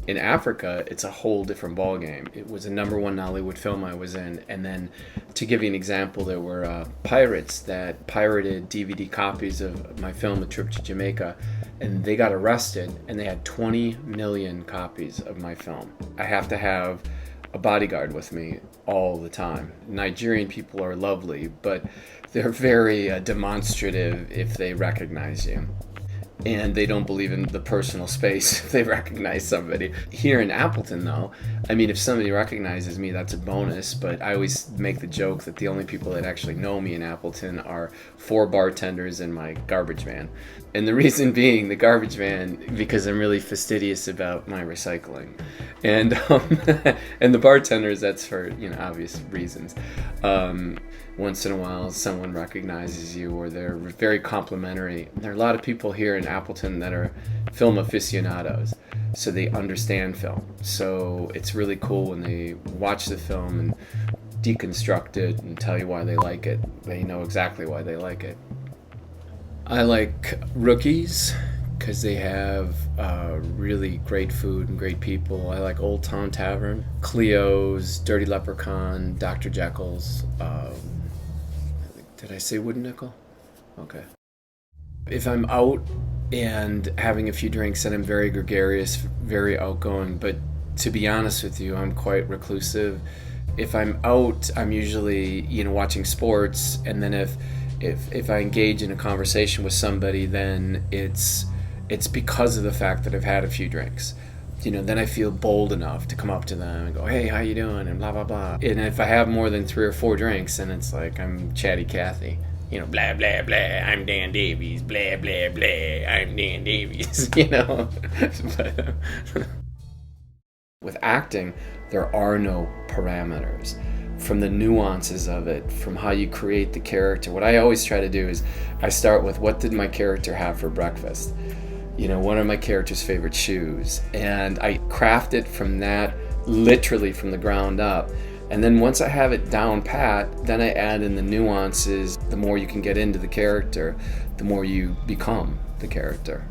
In Africa, it's a whole different ballgame. It was a #1 Nollywood film I was in, and then to give you an example, there were pirates that pirated DVD copies of my film, A Trip to Jamaica, and they got arrested, and they had 20 million copies of my film. I have to have a bodyguard with me all the time. Nigerian people are lovely, but they're very demonstrative if they recognize you. And they don't believe in the personal space if they recognize somebody. Here in Appleton, though, I mean, if somebody recognizes me, that's a bonus, but I always make the joke that the only people that actually know me in Appleton are 4 bartenders and my garbage man. And the reason being, the garbage man, because I'm really fastidious about my recycling. And and the bartenders, that's for, obvious reasons. Once in a while someone recognizes you, or they're very complimentary. There are a lot of people here in Appleton that are film aficionados, so they understand film. So it's really cool when they watch the film and deconstruct it and tell you why they like it. They know exactly why they like it. I like Rookies because they have really great food and great people. I like Old Town Tavern, Cleo's, Dirty Leprechaun, Dr. Jekyll's. Did I say Wooden Nickel? Okay. If I'm out and having a few drinks, then I'm very gregarious, very outgoing. But to be honest with you, I'm quite reclusive. If I'm out, I'm usually, watching sports. And then if I engage in a conversation with somebody, then it's because of the fact that I've had a few drinks. Then I feel bold enough to come up to them and go, hey, how you doing? And blah, blah, blah. And if I have more than 3 or 4 drinks, then it's like I'm Chatty Cathy. Blah, blah, blah, I'm Dan Davies. Blah, blah, blah, I'm Dan Davies. But, with acting, there are no parameters. From the nuances of it, from how you create the character. What I always try to do is I start with, what did my character have for breakfast? What are my character's favorite shoes? And I craft it from that, literally from the ground up. And then once I have it down pat, then I add in the nuances. The more you can get into the character, the more you become the character.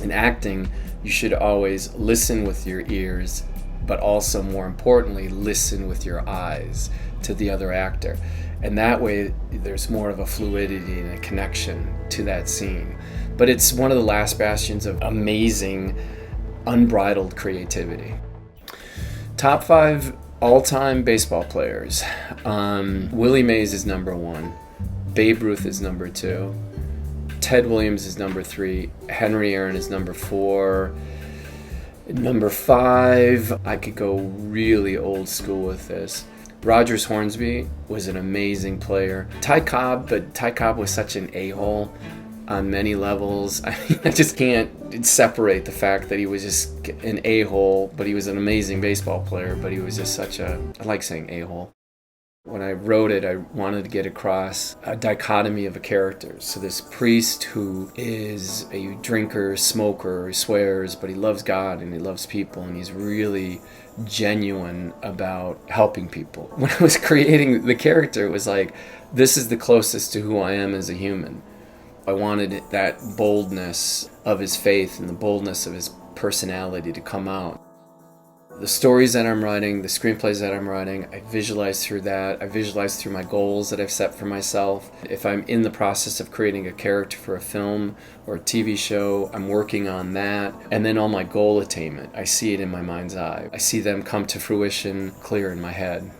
In acting, you should always listen with your ears, but also, more importantly, listen with your eyes to the other actor. And that way, there's more of a fluidity and a connection to that scene. But it's one of the last bastions of amazing, unbridled creativity. Top 5 all-time baseball players. Willie Mays is #1. Babe Ruth is #2. Ted Williams is #3. Henry Aaron is #4. #5, I could go really old school with this. Rogers Hornsby was an amazing player. Ty Cobb, but Ty Cobb was such an a-hole on many levels. I just can't separate the fact that he was just an a-hole, but he was an amazing baseball player, but he was just I like saying a-hole. When I wrote it, I wanted to get across a dichotomy of a character. So this priest who is a drinker, smoker, swears, but he loves God and he loves people, and he's really genuine about helping people. When I was creating the character, it was like, this is the closest to who I am as a human. I wanted that boldness of his faith and the boldness of his personality to come out. The stories that I'm writing, the screenplays that I'm writing, I visualize through that. I visualize through my goals that I've set for myself. If I'm in the process of creating a character for a film or a TV show, I'm working on that. And then all my goal attainment, I see it in my mind's eye. I see them come to fruition clear in my head.